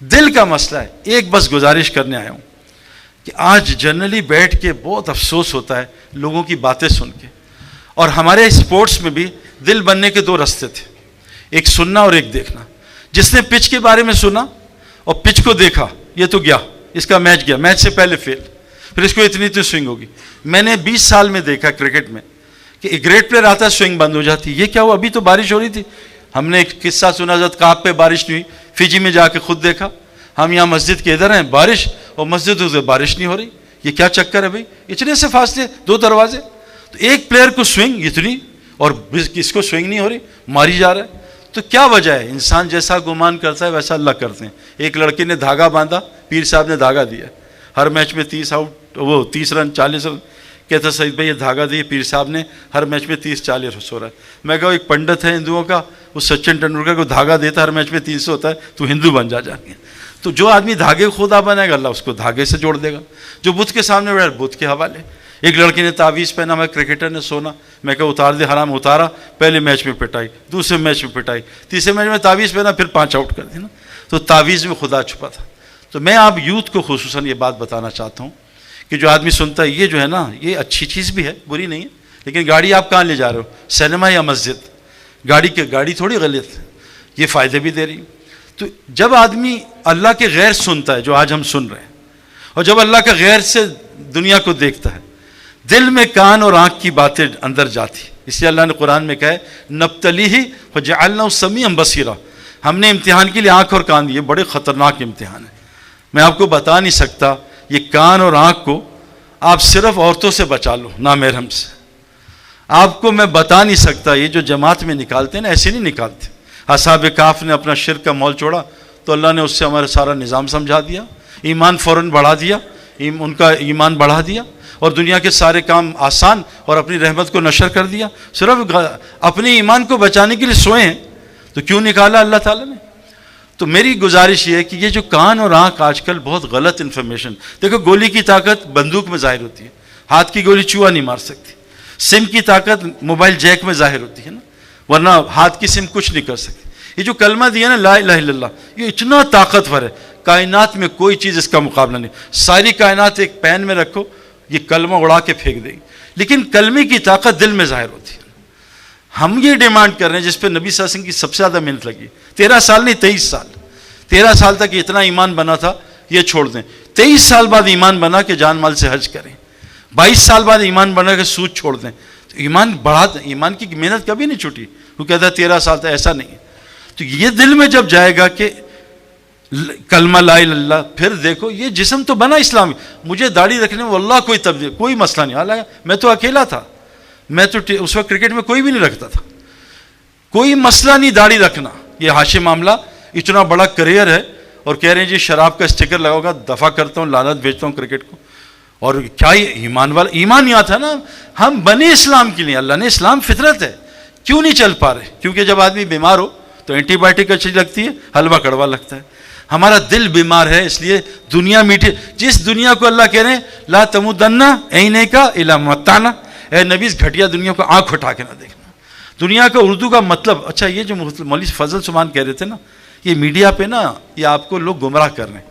دل کا مسئلہ ہے. ایک بس گزارش کرنے آیا ہوں کہ آج جنرلی بیٹھ کے بہت افسوس ہوتا ہے لوگوں کی باتیں سن کے. اور ہمارے اسپورٹس میں بھی دل بننے کے 2 راستے تھے, ایک سننا اور ایک دیکھنا. جس نے پچ کے بارے میں سنا اور پچ کو دیکھا, یہ تو گیا, اس کا میچ گیا, میچ سے پہلے فیل, پھر اس کو اتنی تو سوئنگ ہوگی. میں نے 20 سال میں دیکھا کرکٹ میں کہ ایک گریٹ پلیئر آتا ہے, سوئنگ بند ہو جاتی. یہ کیا ہوا؟ ابھی تو بارش ہو رہی تھی. ہم نے ایک قصہ سنا, حضرت کعب پہ بارش نہیں ہوئی, فجی میں جا کے خود دیکھا. ہم یہاں مسجد کے ادھر ہیں, بارش, اور مسجد ادھر بارش نہیں ہو رہی. یہ کیا چکر ہے بھائی؟ اتنے سے فاصلے, 2 دروازے. تو ایک پلیئر کو سوئنگ اتنی, اور کس کو سوئنگ نہیں ہو رہی, ماری جا رہا ہے. تو کیا وجہ ہے؟ انسان جیسا گمان کرتا ہے ویسا اللہ کرتے ہیں. ایک لڑکے نے دھاگا باندھا, پیر صاحب نے دھاگا دیا, ہر میچ میں 30 آؤٹ, وہ 30 رن 40 رن. کہتا سعید بھائی یہ دھاگا دیے پیر صاحب نے, ہر میچ میں 30-40 رن ہو رہا ہے. میں کہا ایک پنڈت ہے ہندوؤں کا, وہ سچن ٹنڈولکر کو دھاگا دیتا ہر میچ میں 300 ہوتا ہے, تو ہندو بن جا کے. تو جو آدمی دھاگے خدا بنائے گا اللہ اس کو دھاگے سے جوڑ دے گا. جو بت کے سامنے بیٹھا بت کے حوالے. ایک لڑکی نے تعویذ پہنا, میں کرکٹر نے سونا, میں کہا اتار دے حرام, اتارا, پہلے میچ میں پٹائی, دوسرے میچ میں پٹائی, تیسرے میچ میں تعویذ پہنا, پھر 5 آؤٹ کر دی نا. تو تعویذ میں خدا چھپا تھا. تو میں آپ یوتھ کو خصوصاً یہ بات بتانا چاہتا ہوں کہ جو آدمی سنتا ہے یہ جو ہے نا, یہ اچھی چیز بھی ہے, بری نہیں ہے, لیکن گاڑی آپ کہاں لے جا رہے ہو, سینما یا مسجد؟ گاڑی تھوڑی غلط ہے, یہ فائدے بھی دے رہی. تو جب آدمی اللہ کے غیر سنتا ہے, جو آج ہم سن رہے ہیں, اور جب اللہ کا غیر سے دنیا کو دیکھتا ہے, دل میں کان اور آنکھ کی باتیں اندر جاتی. اس لیے اللہ نے قرآن میں کہا ہے نبتلیہ فجعلناہ سمیعا بصیرا, ہم نے امتحان کے لیے آنکھ اور کان دیے. بڑے خطرناک امتحان ہے, میں آپ کو بتا نہیں سکتا. یہ کان اور آنکھ کو آپ صرف عورتوں سے بچا لو, نامحرم سے. آپ کو میں بتا نہیں سکتا, یہ جو جماعت میں نکالتے ہیں نا, ایسے نہیں نکالتے. اصحاب کہف نے اپنا شرک کا مول چھوڑا تو اللہ نے اس سے ہمارا سارا نظام سمجھا دیا, ایمان فوراً بڑھا دیا, ان کا ایمان بڑھا دیا, اور دنیا کے سارے کام آسان, اور اپنی رحمت کو نشر کر دیا. صرف اپنے ایمان کو بچانے کے لیے سوئے ہیں, تو کیوں نکالا اللہ تعالیٰ نے؟ تو میری گزارش یہ ہے کہ یہ جو کان اور آنکھ آج کل بہت غلط انفارمیشن. دیکھو گولی کی طاقت بندوق میں ظاہر ہوتی ہے, ہاتھ کی گولی چوہا نہیں مار سکتی. سم کی طاقت موبائل جیک میں ظاہر ہوتی ہے نا, ورنہ ہاتھ کی سم کچھ نہیں کر سکتی. یہ جو کلمہ دیا نا لا الہ الا اللہ, یہ اتنا طاقتور ہے, کائنات میں کوئی چیز اس کا مقابلہ نہیں. ساری کائنات ایک پین میں رکھو, یہ کلمہ اڑا کے پھینک دے گی, لیکن کلمے کی طاقت دل میں ظاہر ہوتی ہے. ہم یہ ڈیمانڈ کر رہے ہیں جس پہ نبی صلی اللہ علیہ وسلم کی سب سے زیادہ محنت لگی. 13 سال نہیں 23 سال, 13 سال تک اتنا ایمان بنا تھا, یہ چھوڑ دیں. 23 سال بعد ایمان بنا کہ جان مال سے حج کریں. 22 سال بعد ایمان بنا کہ سود چھوڑ دیں. تو ایمان بڑھا دیں, ایمان کی محنت کبھی نہیں چھوٹی. وہ کہتا ہے 13 سال تک, ایسا نہیں ہے. تو یہ دل میں جب جائے گا کہ کلمہ لا الہ الا اللہ, پھر دیکھو یہ جسم تو بنا اسلامی. مجھے داڑھی رکھنے میں واللہ کوئی تبدیل, کوئی مسئلہ نہیں. حالانکہ میں تو اکیلا تھا, میں تو اس وقت کرکٹ میں کوئی بھی نہیں رکھتا تھا. کوئی مسئلہ نہیں داڑھی رکھنا. یہ حاشی معاملہ, اتنا بڑا کریئر ہے, اور کہہ رہے ہیں جی شراب کا اسٹیکر لگاؤ گا, دفع کرتا ہوں, لعنت بھیجتا ہوں کرکٹ کو. اور کیا ایمان والا, ایمان یہاں تھا نا, ہم بنے اسلام کے لیے. اللہ نے اسلام فطرت ہے, کیوں نہیں چل پا رہے؟ کیونکہ جب آدمی بیمار ہو تو اینٹی بایوٹک اچھی لگتی ہے, حلوہ کڑوا لگتا ہے. ہمارا دل بیمار ہے, اس لیے دنیا میٹھی. جس دنیا کو اللہ کہہ رہے ہیں لا تمدن عینیک الی ما متعنا, اے نبی اس گھٹیا دنیا کو آنکھ اٹھا کے نہ دیکھنا. دنیا کا اردو کا مطلب, اچھا یہ جو مولوی فضل سبحان کہہ رہے تھے نا, یہ میڈیا پہ نا یہ آپ کو لوگ گمراہ کر رہے ہیں.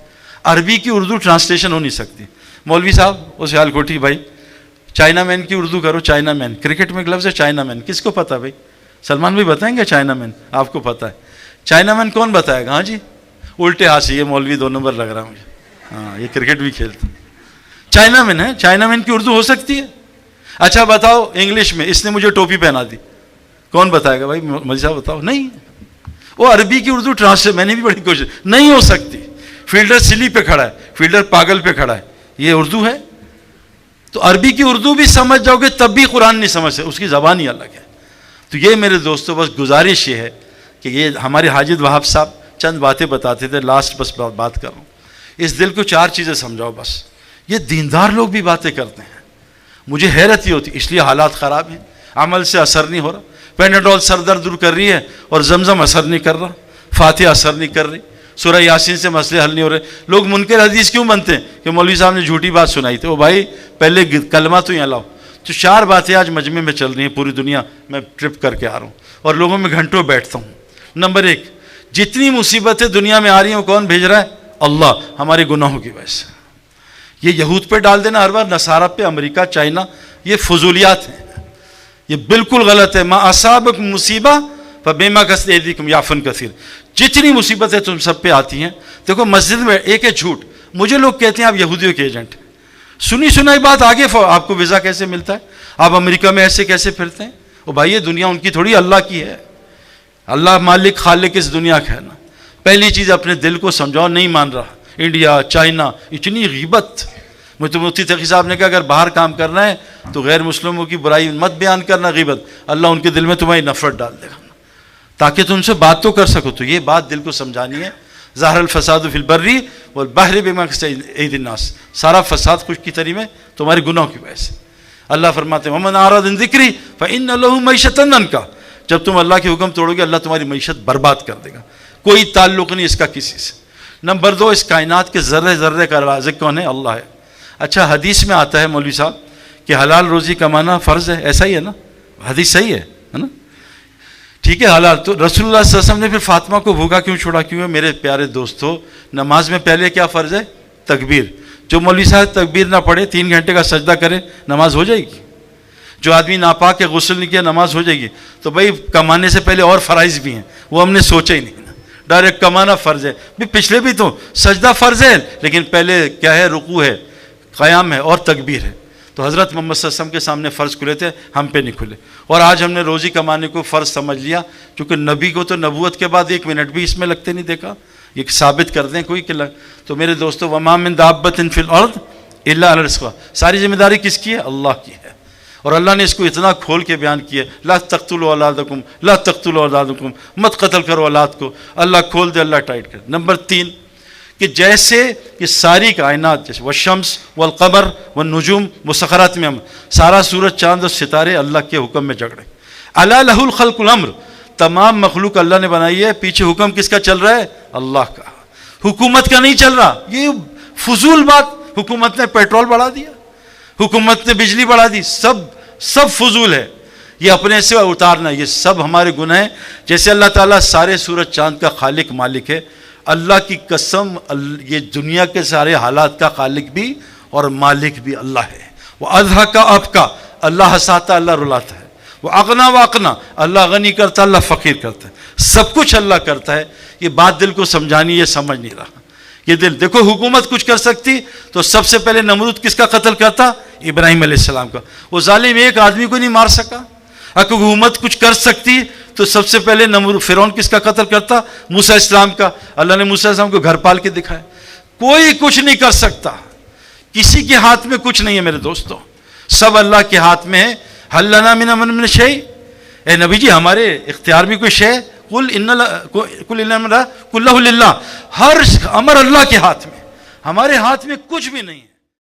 عربی کی اردو ٹرانسلیشن ہو نہیں سکتی. مولوی صاحب وہ سیال کوٹھی بھائی, چائنا مین کی اردو کرو, چائنا مین. کرکٹ میں ایک لفظ ہے چائنا مین, کس کو پتہ بھائی؟ سلمان بھائی بتائیں گے چائنا مین؟ آپ کو پتہ ہے چائنا مین کون بتائے گا؟ ہاں جی, الٹے ہاتھ سے. یہ مولوی 2 نمبر لگ رہا مجھے, ہاں یہ کرکٹ بھی کھیلتا. چائنا مین ہے, چائنا مین کی اردو ہو سکتی ہے؟ اچھا بتاؤ انگلش میں اس نے مجھے ٹوپی پہنا دی, کون بتائے گا بھائی؟ مولوی صاحب بتاؤ. نہیں, وہ عربی کی اردو ٹرانسلیٹ, میں نے بھی بڑی کوشش, نہیں ہو سکتی. فیلڈر سلی پہ کھڑا ہے, فیلڈر پاگل پہ کھڑا ہے, یہ اردو ہے؟ تو عربی کی اردو بھی سمجھ جاؤ گے تب بھی قرآن نہیں سمجھ سکتے, اس کی زبان ہی الگ ہے. تو یہ میرے دوستوں بس گزارش یہ ہے کہ یہ ہمارے حاجد وہاب صاحب چند باتیں بتاتے تھے, لاسٹ بس بات کر رہا ہوں. اس دل کو 4 چیزیں سمجھاؤ بس. یہ دیندار لوگ بھی باتیں کرتے ہیں, مجھے حیرت ہی ہوتی, اس لیے حالات خراب ہیں, عمل سے اثر نہیں ہو رہا. پیناڈول سر درد دور کر رہی ہے اور زمزم اثر نہیں کر رہا, فاتحہ اثر نہیں کر رہی, سورہ یاسین سے مسئلے حل نہیں ہو رہے. لوگ منکر حدیث کیوں بنتے ہیں کہ مولوی صاحب نے جھوٹی بات سنائی تھی. وہ بھائی پہلے کلمہ تو یہاں لاؤ. تو 4 باتیں آج مجمع میں چل رہی ہیں پوری دنیا میں, ٹرپ کر کے آ رہا ہوں اور لوگوں میں گھنٹوں بیٹھتا ہوں. نمبر 1, جتنی مصیبتیں دنیا میں آ رہی ہیں وہ کون بھیج رہا ہے؟ اللہ ہمارے گناہوں کی وجہ سے. یہ یہود پہ ڈال دینا ہر بار، نصارہ پہ، امریکہ، چائنا، یہ فضولیات ہیں، یہ بالکل غلط ہے. ما اصابکم مصیبہ فبما کسبت ایدیکم یعفو عن کثیر. جتنی مصیبتیں تم سب پہ آتی ہیں، دیکھو مسجد میں ایک ہے جھوٹ، مجھے لوگ کہتے ہیں آپ یہودیوں کے ایجنٹ ہیں. سنی سنائی بات آگے آپ کو ویزا کیسے ملتا ہے، آپ امریکہ میں ایسے کیسے پھرتے ہیں؟ او بھائی یہ دنیا ان کی تھوڑی، اللہ کی ہے. اللہ مالک خالق اس دنیا کا ہے نا. پہلی چیز اپنے دل کو سمجھاؤ، نہیں مان رہا. انڈیا، چائنا، اتنی غیبت. مفتی تقی صاحب نے کہا اگر باہر کام کرنا ہے تو غیر مسلموں کی برائی مت بیان کرنا، غیبت. اللہ ان کے دل میں تمہاری نفرت ڈال دے گا تاکہ تم سے بات تو کر سکو. تو یہ بات دل کو سمجھانی ہے. ظاہر الفساد فی البر والبحر بما کسبت ایدی الناس. سارا فساد خشک کی تری میں تمہارے گناہوں کی وجہ سے. اللہ فرماتے ہیں ومن اعرض عن ذکری فإن له معیشۃ ضنکا. جب تم اللہ کے حکم توڑو گے اللہ تمہاری معیشت برباد کر دے گا. کوئی تعلق نہیں اس کا کسی سے. نمبر 2، اس کائنات کے ذرے ذرے کا رازق کون ہے؟ اللہ ہے. اچھا حدیث میں آتا ہے مولوی صاحب کہ حلال روزی کمانا فرض ہے، ایسا ہی ہے نا؟ حدیث صحیح ہے نا؟ ٹھیک ہے حلال. تو رسول اللہ صلی اللہ علیہ وسلم نے پھر فاطمہ کو بھوکا کیوں چھوڑا؟ کیوں ہے میرے پیارے دوستو؟ نماز میں پہلے کیا فرض ہے؟ تکبیر. جو مولوی صاحب تکبیر نہ پڑھے، 3 گھنٹے کا سجدہ کرے، نماز ہو جائے گی. جو آدمی ناپاک ہے، غسل نہیں کیا، نماز ہو جائے گی. تو بھائی کمانے سے پہلے اور فرائض بھی ہیں، وہ ہم نے سوچا ہی نہیں. ڈائریکٹ کمانا فرض ہے. پچھلے بھی تو سجدہ فرض ہے، لیکن پہلے کیا ہے؟ رکوع ہے، قیام ہے اور تکبیر ہے. تو حضرت محمد صلی اللہ علیہ وسلم کے سامنے فرض کھلے تھے، ہم پہ نہیں کھلے. اور آج ہم نے روزی کمانے کو فرض سمجھ لیا، کیونکہ نبی کو تو نبوت کے بعد 1 منٹ بھی اس میں لگتے نہیں دیکھا. یہ ثابت کر دیں کوئی کہ تو میرے دوستو وما من دابۃ فی الارض الا علی رزقها. ساری ذمہ داری کس کی ہے؟ اللہ کی ہے. اور اللہ نے اس کو اتنا کھول کے بیان کیا ہے، لا تقتلوا اولادکم، لا تقتلوا اولادکم، مت قتل کرو اولاد کو. اللہ کھول دے، اللہ ٹائٹ کر. نمبر 3 کہ جیسے یہ ساری کائنات، جیسے والشمس والقمر والنجوم مسخرات میں، ہم سارا سورج، چاند اور ستارے اللہ کے حکم میں جگڑے. الا لہ الخلق والامر. تمام مخلوق اللہ نے بنائی ہے، پیچھے حکم کس کا چل رہا ہے؟ اللہ کا. حکومت کا نہیں چل رہا. یہ فضول بات. حکومت نے پیٹرول بڑھا دیا، حکومت نے بجلی بڑھا دی، سب فضول ہے. یہ اپنے سے اتارنا، یہ سب ہمارے گناہ ہیں. جیسے اللہ تعالیٰ سارے سورج چاند کا خالق مالک ہے، اللہ کی قسم یہ دنیا کے سارے حالات کا خالق بھی اور مالک بھی اللہ ہے. وہ اضحیٰ کا آپ کا، اللہ ہنساتا اللہ رلاتا ہے. وہ اغنا و اقنا، اللہ غنی کرتا اللہ فقیر کرتا ہے. سب کچھ اللہ کرتا ہے. یہ بات دل کو سمجھانی، یہ سمجھ نہیں رہا. یہ دل دیکھو حکومت کچھ کر سکتی تو سب سے پہلے نمرود کس کا قتل کرتا؟ ابراہیم علیہ السلام کا. وہ ظالم ایک آدمی کو نہیں مار سکا. اگر حکومت کچھ کر سکتی تو سب سے پہلے نمرود فرعون کس کا قتل کرتا؟ موسیٰ علیہ السلام کا. اللہ نے موسیٰ علیہ السلام کو گھر پال کے دکھایا. کوئی کچھ نہیں کر سکتا. کسی کے ہاتھ میں کچھ نہیں ہے میرے دوستوں، سب اللہ کے ہاتھ میں ہے. حل لنا من امر من شیء. اے نبی جی ہمارے اختیار میں کوئی شے؟ قل ان الامر کلہ للہ. ہر امر اللہ کے ہاتھ میں، ہمارے ہاتھ میں کچھ بھی نہیں.